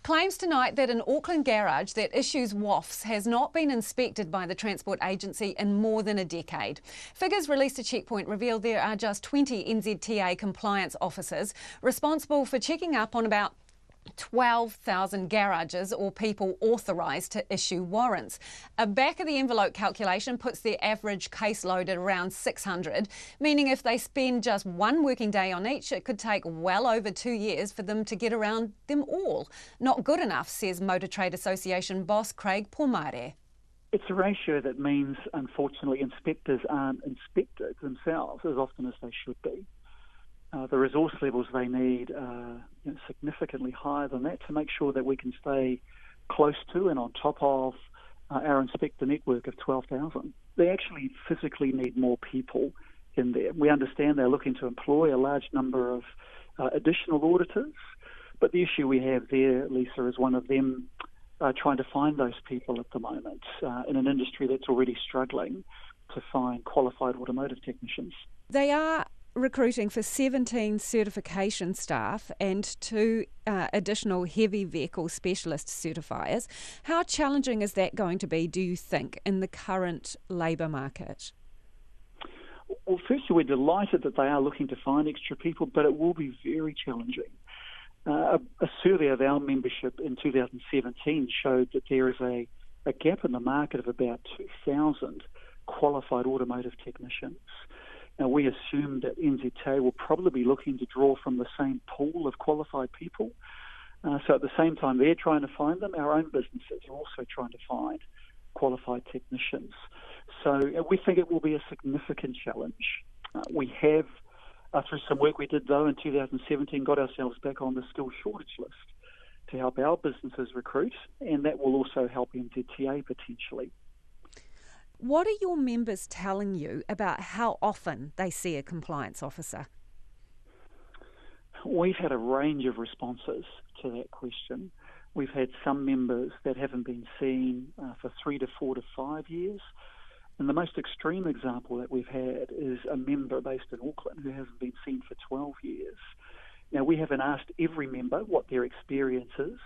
Claims tonight that an Auckland garage that issues WOFs has not been inspected by the Transport Agency in more than a decade. Figures released to Checkpoint reveal there are just 20 NZTA compliance officers responsible for checking up on about 12,000 garages or people authorised to issue warrants. A back-of-the-envelope calculation puts their average caseload at around 600, meaning if they spend just one working day on each, it could take well over 2 years for them to get around them all. Not good enough, says Motor Trade Association boss Craig Pomare. It's a ratio that means, unfortunately, inspectors aren't inspected themselves as often as they should be. The resource levels they need are significantly higher than that to make sure that we can stay close to and on top of our inspector network of 12,000. They actually physically need more people in there. We understand they're looking to employ a large number of additional auditors, but the issue we have there, Lisa, is one of them trying to find those people at the moment in an industry that's already struggling to find qualified automotive technicians. They are recruiting for 17 certification staff and 2 additional heavy vehicle specialist certifiers. How challenging is that going to be, do you think, in the current labour market? Well, firstly, we're delighted that they are looking to find extra people, but it will be very challenging. A survey of our membership in 2017 showed that there is a gap in the market of about 2,000 qualified automotive technicians. Now, we assume that NZTA will probably be looking to draw from the same pool of qualified people. So at the same time they're trying to find them, our own businesses are also trying to find qualified technicians. So we think it will be a significant challenge. We have, through some work we did, though, in 2017, got ourselves back on the skills shortage list to help our businesses recruit, and that will also help NZTA potentially. What are your members telling you about how often they see a compliance officer? We've had a range of responses to that question. We've had some members that haven't been seen for 3 to 4 to 5 years. And the most extreme example that we've had is a member based in Auckland who hasn't been seen for 12 years. Now, we haven't asked every member what their experience is,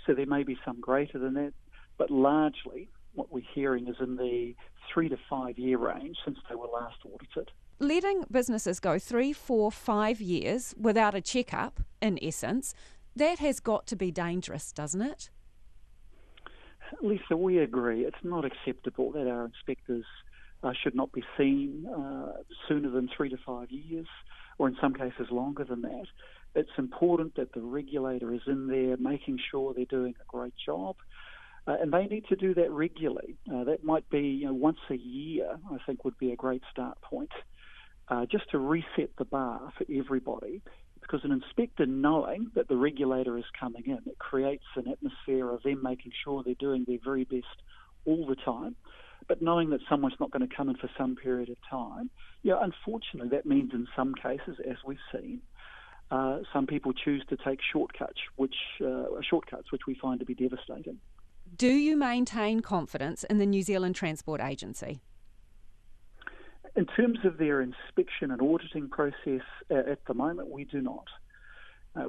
so there may be some greater than that, but largely what we're hearing is in the 3 to 5 year range since they were last audited. Letting businesses go 3, 4, 5 years without a checkup, in essence, that has got to be dangerous, doesn't it? Lisa, we agree. It's not acceptable that our inspectors should not be seen sooner than 3 to 5 years, or in some cases longer than that. It's important that the regulator is in there making sure they're doing a great job. And they need to do that regularly. That might be once a year, I think, would be a great start point, just to reset the bar for everybody. Because an inspector knowing that the regulator is coming in, it creates an atmosphere of them making sure they're doing their very best all the time. But knowing that someone's not going to come in for some period of time, unfortunately, that means in some cases, as we've seen, some people choose to take shortcuts, which we find to be devastating. Do you maintain confidence in the New Zealand Transport Agency? In terms of their inspection and auditing process at the moment, we do not.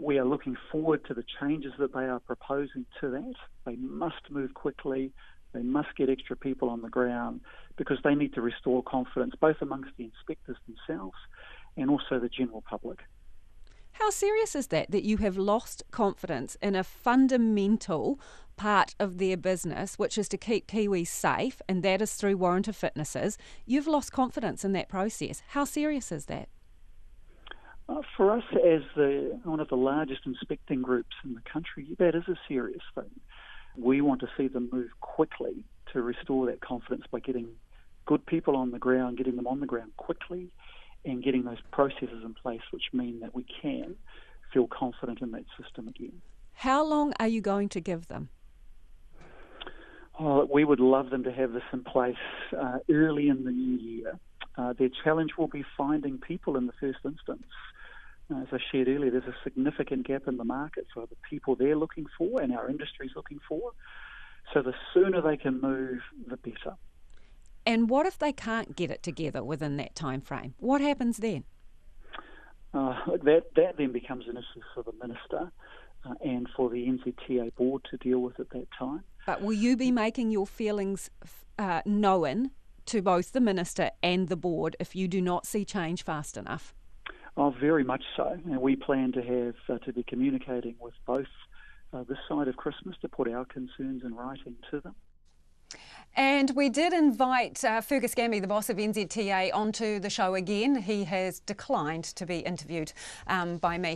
We are looking forward to the changes that they are proposing to that. They must move quickly. They must get extra people on the ground because they need to restore confidence both amongst the inspectors themselves and also the general public. How serious is that you have lost confidence in a fundamental part of their business, which is to keep Kiwis safe, and that is through warrant of fitnesses? You've lost confidence in that process. How serious is that? For us, as one of the largest inspecting groups in the country, that is a serious thing. We want to see them move quickly to restore that confidence by getting good people on the ground, getting them on the ground quickly, and getting those processes in place which mean that we can feel confident in that system again. How long are you going to give them? We would love them to have this in place early in the new year. Their challenge will be finding people in the first instance. As I shared earlier, there's a significant gap in the market for the people they're looking for and our industry's looking for. So the sooner they can move, the better. And what if they can't get it together within that time frame? What happens then? That then becomes an issue for the minister. and for the NZTA board to deal with at that time. But will you be making your feelings known to both the Minister and the board if you do not see change fast enough? Oh, very much so. And we plan to have to be communicating with both this side of Christmas to put our concerns in writing to them. And we did invite Fergus Gamby, the boss of NZTA, onto the show again. He has declined to be interviewed by me.